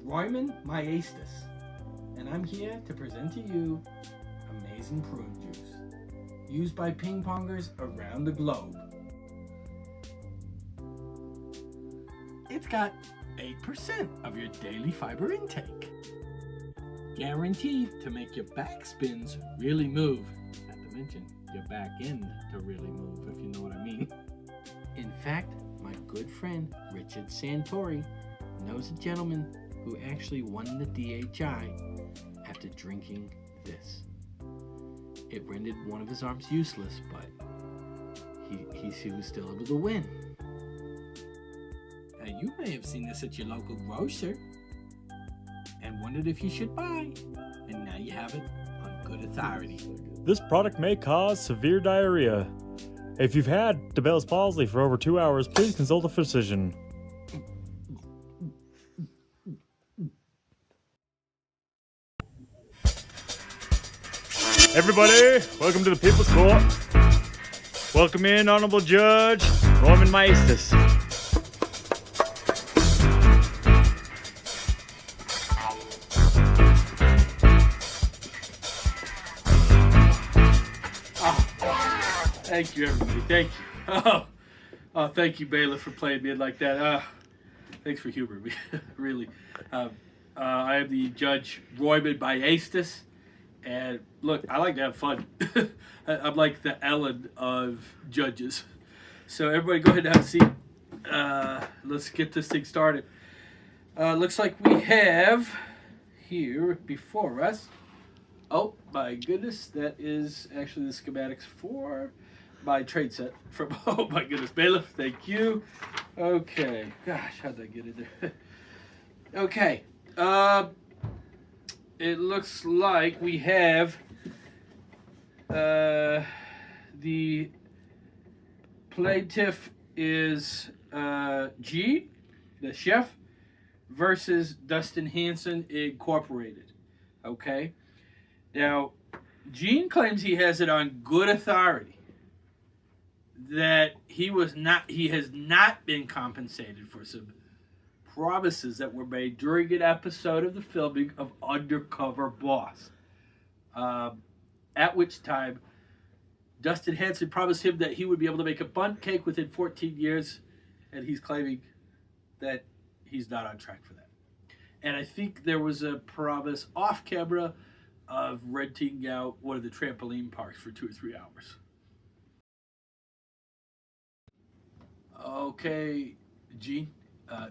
Royman Maestas, and I'm here to present to you amazing prune juice, used by ping pongers around the globe. It's got 8% of your daily fiber intake, guaranteed to make your back spins really move, not to mention your back end to really move, if you know what I mean. In fact, my good friend Richard Santori knows a gentleman who actually won the DHI after drinking this. It rendered one of his arms useless, but he was still able to win. Now, you may have seen this at your local grocer and wondered if you should buy, and now you have it on good authority. This product may cause severe diarrhea. If you've had Bell's palsy for over 2 hours, please consult a physician. Everybody, welcome to the People's Court. Welcome in, Honorable Judge Roman Maestas. Thank you, everybody. Thank you. Oh, thank you, bailiff, for playing me like that. Thanks for humoring me, really. I am the Judge Royman Maestas, and look, I like to have fun. I'm like the Ellen of judges. So everybody, go ahead and have a seat. Let's get this thing started. Looks like we have here before us. Oh my goodness, that is actually the schematics for my trade set from, oh my goodness, bailiff, thank you. Okay, gosh, how'd I get in there? Okay, it looks like we have the plaintiff is G, the chef, versus Dustin Hanson Incorporated. Okay, now Gene claims he has it on good authority that he has not been compensated for some promises that were made during an episode of the filming of Undercover Boss. At which time, Dustin Hanson promised him that he would be able to make a bundt cake within 14 years, and he's claiming that he's not on track for that. And I think there was a promise off camera of renting out one of the trampoline parks for 2 or 3 hours. Okay, Gene,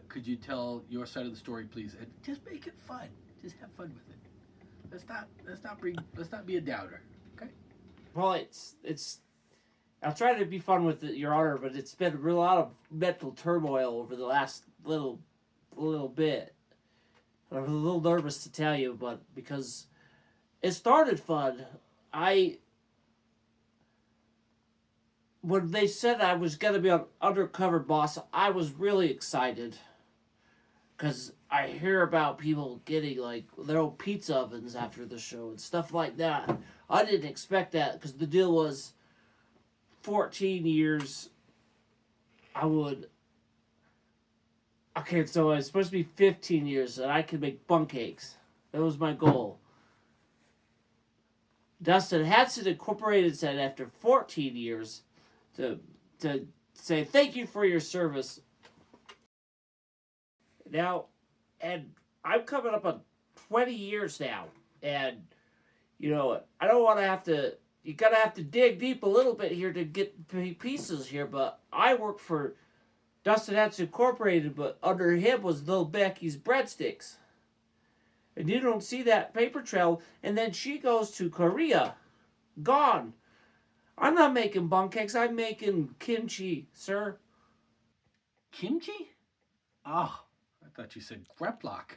could you tell your side of the story, please? And just make it fun. Just have fun with it. Let's not be a doubter. Okay. Well, it's. I'll try to be fun with it, Your Honor, but it's been a lot of mental turmoil over the last little bit. I'm a little nervous to tell you, but because it started fun, when they said I was going to be on Undercover Boss, I was really excited. Because I hear about people getting, like, their own pizza ovens after the show and stuff like that. I didn't expect that, because the deal was 14 years. Okay, so it's supposed to be 15 years, and I could make bundt cakes. That was my goal. Dustin Hanson Incorporated said after 14 years to say thank you for your service. Now, and I'm coming up on 20 years now, and you know, I don't want to have to. You gotta have to dig deep a little bit here to get pieces here. But I work for Dustin Hanson Incorporated, but under him was Lil Becky's Breadsticks, and you don't see that paper trail. And then she goes to Korea, gone. I'm not making bundt cakes. I'm making kimchi, sir. Kimchi? Oh, I thought you said Greplock.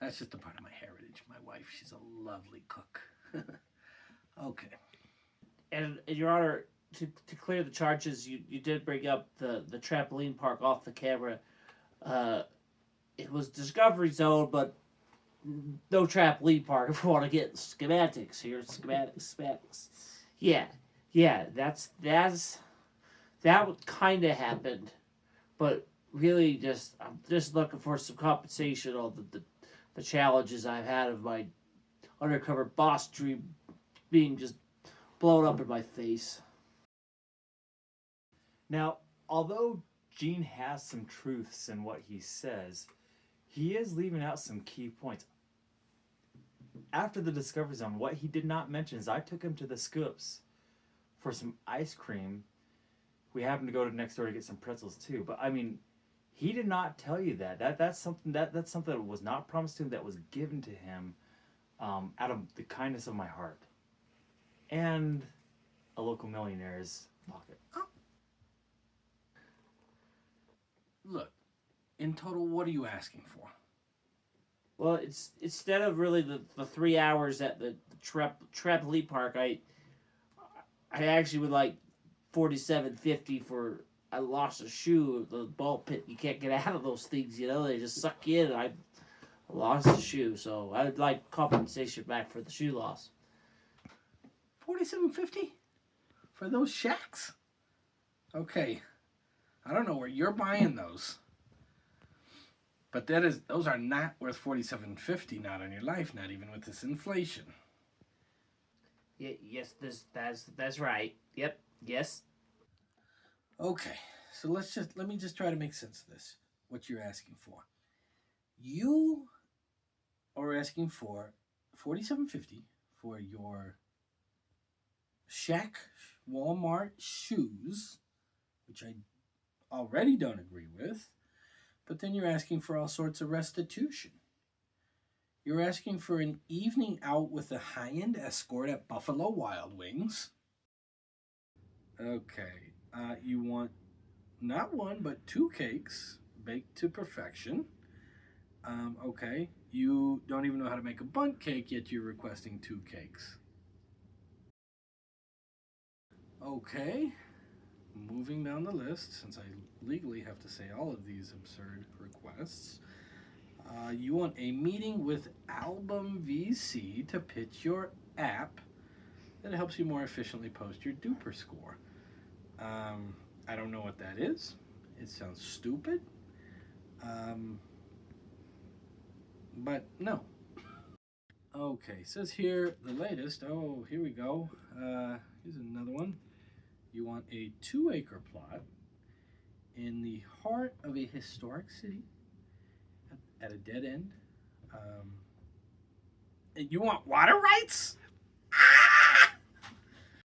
That's just a part of my heritage. My wife, she's a lovely cook. Okay. And Your Honor, to clear the charges, you did bring up the trampoline park off the camera. It was Discovery Zone, but no trampoline park if we want to get schematics here. Schematics. Yeah, that kind of happened. But really I'm just looking for some compensation on the challenges I've had of my undercover boss dream being just blown up in my face. Now, although Gene has some truths in what he says, he is leaving out some key points. After the Discovery Zone, what he did not mention is I took him to the Scoops for some ice cream. We happened to go to next door to get some pretzels too. But I mean, he did not tell you that's something that was not promised to him, that was given to him out of the kindness of my heart and a local millionaire's pocket. Look, in total, what are you asking for? Well, it's instead of really the 3 hours at the trampoline park, I actually would like $47.50 for I lost a shoe. The ball pit, you can't get out of those things, you know. They just suck you in. I lost the shoe, so I'd like compensation back for the shoe loss. $47.50 for those shacks? Okay, I don't know where you're buying those, but those are not worth $47.50. Not on your life, not even with this inflation. Yes, that's right. Yep, yes. Okay, so let me just try to make sense of this. What you're asking for? You are asking for $47.50 for your Shack Walmart shoes, which I already don't agree with. But then you're asking for all sorts of restitution. You're asking for an evening out with a high-end escort at Buffalo Wild Wings. Okay, you want not one, but 2 cakes baked to perfection. Okay, you don't even know how to make a bundt cake, yet you're requesting 2 cakes. Okay, moving down the list, since I legally have to say all of these absurd requests. You want a meeting with Album VC to pitch your app that helps you more efficiently post your duper score. I don't know what that is. It sounds stupid. But no. Okay, says here the latest. Oh, here we go. Here's another one. You want a 2-acre plot in the heart of a historic city at a dead end. And you want water rights? Ah!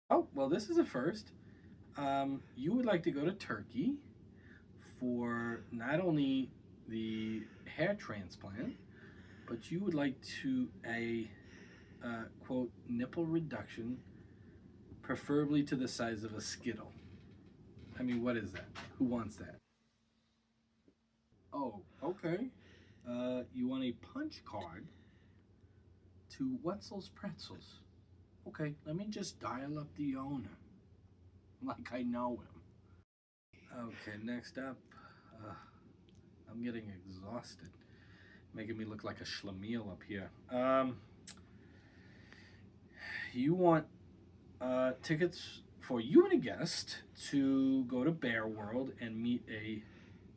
Oh, well, this is a first. You would like to go to Turkey for not only the hair transplant, but you would like to quote, nipple reduction, preferably to the size of a Skittle. I mean, what is that? Who wants that? Oh, okay. You want a punch card to Wetzel's Pretzels. Okay, let me just dial up the owner, like I know him. Okay, next up. I'm getting exhausted, making me look like a schlemiel up here. You want tickets for you and a guest to go to Bear World and meet a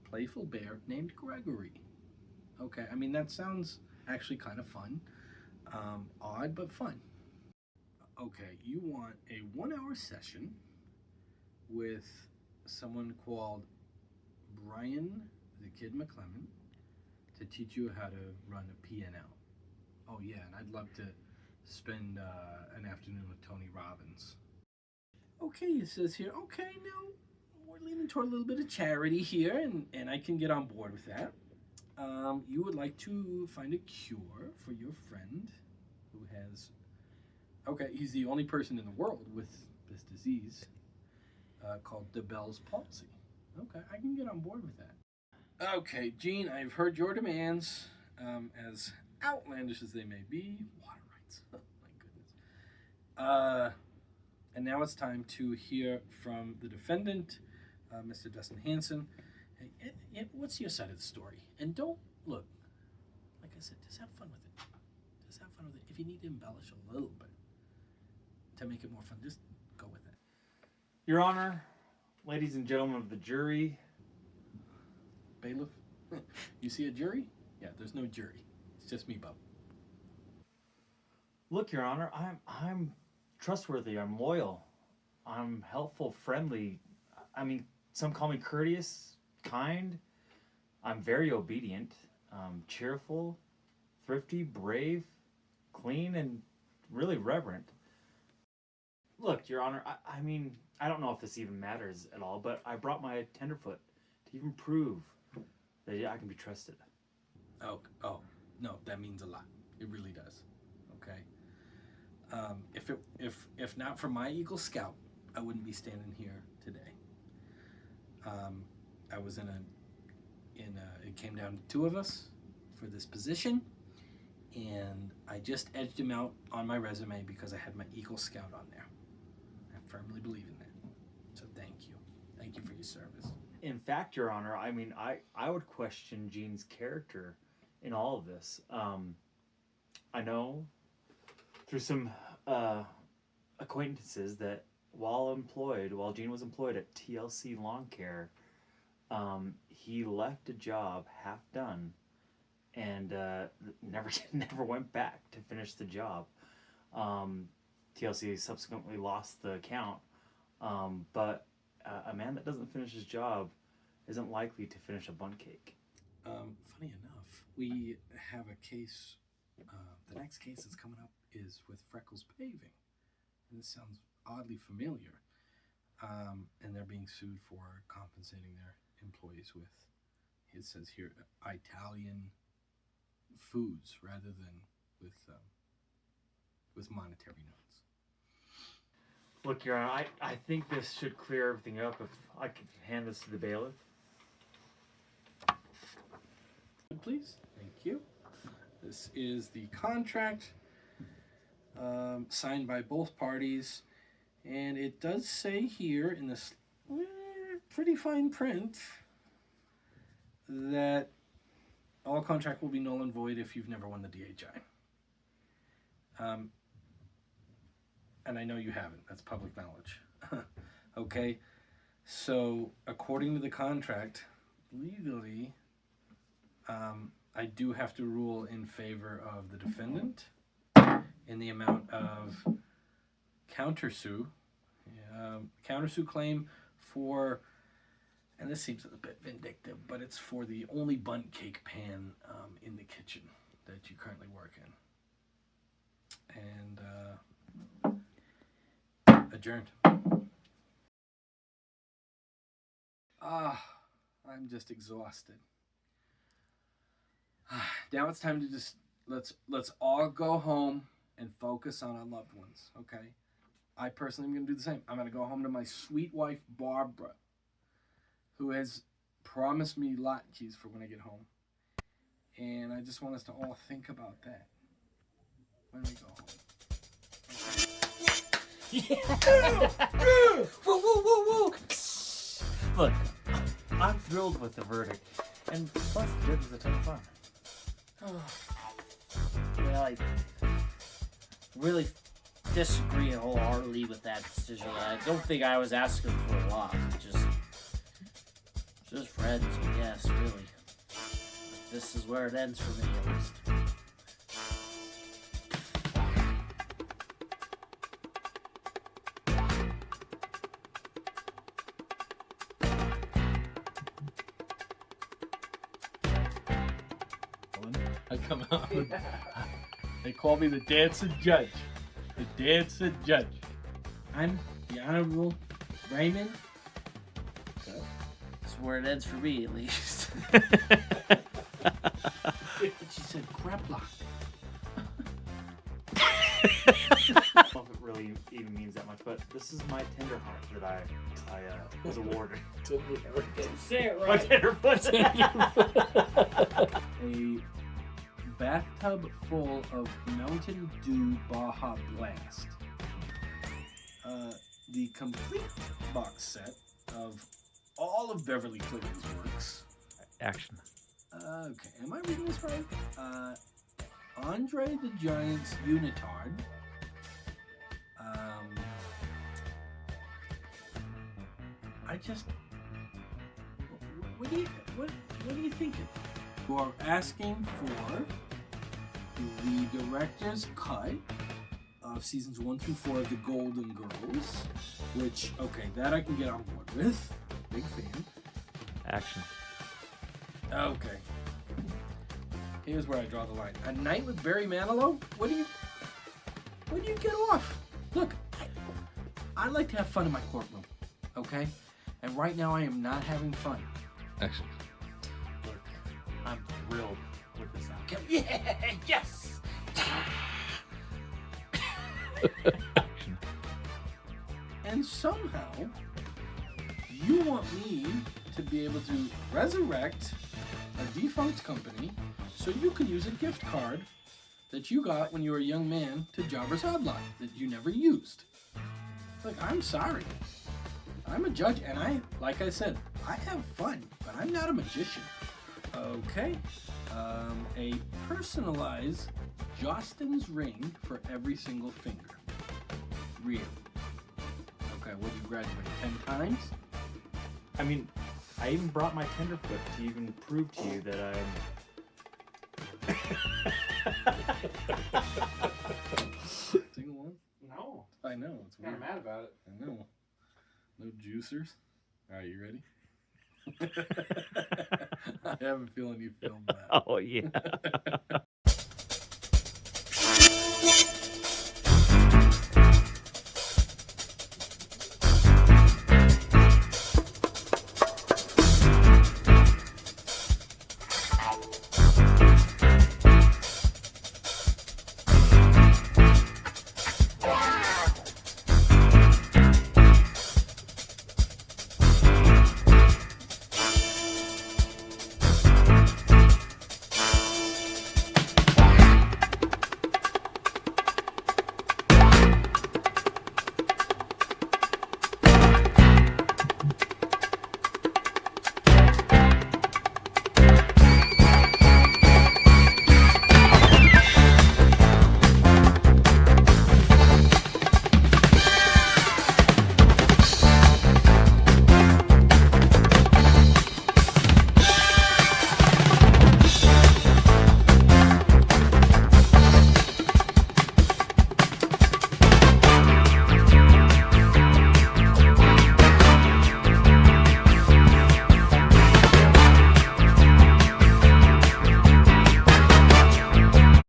playful bear named Gregory. Okay, I mean, that sounds actually kind of fun. Odd, but fun. Okay, you want a 1-hour session with someone called Brian the Kid McClellan to teach you how to run a P&L. Oh yeah, and I'd love to spend an afternoon with Tony Robbins. Okay, it says here, okay, now we're leaning toward a little bit of charity here, and I can get on board with that. You would like to find a cure for your friend who has, okay, he's the only person in the world with this disease called the Bell's palsy. Okay, I can get on board with that. Okay, Gene, I've heard your demands, as outlandish as they may be. Water rights, oh my goodness. And now it's time to hear from the defendant, Mr. Dustin Hanson. What's your side of the story? And don't, look, like I said, just have fun with it. Just have fun with it. If you need to embellish a little bit to make it more fun, just go with it. Your Honor, ladies and gentlemen of the jury, bailiff. You see a jury? Yeah, there's no jury. It's just me, Bub. Look, Your Honor, I'm trustworthy. I'm loyal. I'm helpful, friendly. I mean, some call me courteous, kind. I'm very obedient, cheerful, thrifty, brave, clean, and really reverent. Look, Your Honor, I mean, I don't know if this even matters at all, but I brought my tenderfoot to even prove that I can be trusted. Oh, no, that means a lot. It really does. Okay. If not for my Eagle Scout, I wouldn't be standing here today. I was it came down to two of us for this position, and I just edged him out on my resume because I had my Eagle Scout on there. I firmly believe in that. So thank you. Thank you for your service. In fact, Your Honor, I mean, I would question Gene's character in all of this. I know through some acquaintances that while Gene was employed at TLC Lawn Care, he left a job half done and never went back to finish the job. TLC subsequently lost the account, but a man that doesn't finish his job isn't likely to finish a bundt cake. Funny enough, we have a case. The next case that's coming up is with Freckles Paving. And this sounds oddly familiar. And they're being sued for compensating their employees with, it says here, Italian foods rather than with monetary notes. Look, Your Honor, I think this should clear everything up if I could hand this to the bailiff. Please. Thank you. This is the contract signed by both parties, and it does say here in this pretty fine print that all contract will be null and void if you've never won the DHI. And I know you haven't. That's public knowledge. Okay? So, according to the contract, legally, I do have to rule in favor of the defendant in the amount of countersue claim for, and this seems a bit vindictive, but it's for the only bundt cake pan in the kitchen that you currently work in. And adjourned. I'm just exhausted. Now it's time to just let's all go home and focus on our loved ones, okay? I personally am going to do the same. I'm going to go home to my sweet wife, Barbara, who has promised me latkes for when I get home. And I just want us to all think about that when we go home. Yeah. Woo. Look, I'm thrilled with the verdict. And plus, the judge was a ton of fun. Well, I really disagree wholeheartedly with that decision. I don't think I was asking for a lot. Just friends, I guess, really. But this is where it ends for me, at least. I come out. They call me the dancing judge. The dancing judge. I'm the Honorable Raymond. This is where it ends for me, at least. She said craplock. I don't know if it really even means that much, but this is my tender heart that I was awarded. Say it My right. tenderfoot. A bathtub full of Mountain Dew Baja Blast. The complete box set of all of Beverly Clinton's works. Action. Okay, am I reading this right? Andre the Giant's Unitard. What are you thinking? You are asking for the director's cut of seasons 1 through 4 of The Golden Girls, which, okay, that I can get on board with. Big fan. Action. Okay. Here's where I draw the line. A Night with Barry Manilow? What do you get off? Look, I like to have fun in my courtroom, okay? And right now I am not having fun. Action. Look, I'm thrilled with this outcome. Yeah, yes! And somehow, you want me to be able to resurrect a defunct company so you can use a gift card that you got when you were a young man to Jabber's Oddlot that you never used. Like, I'm sorry. I'm a judge, and like I said, I have fun, but I'm not a magician. Okay. A personalized Jostin's ring for every single finger. Really? Okay, what did you graduate? 10 times? I mean, I even brought my tenderfoot to even prove to you that Single one? No. I know, it's weird. Mad about it. I know. No juicers? Alright, you ready? I have a feeling you filmed that. Oh, yeah.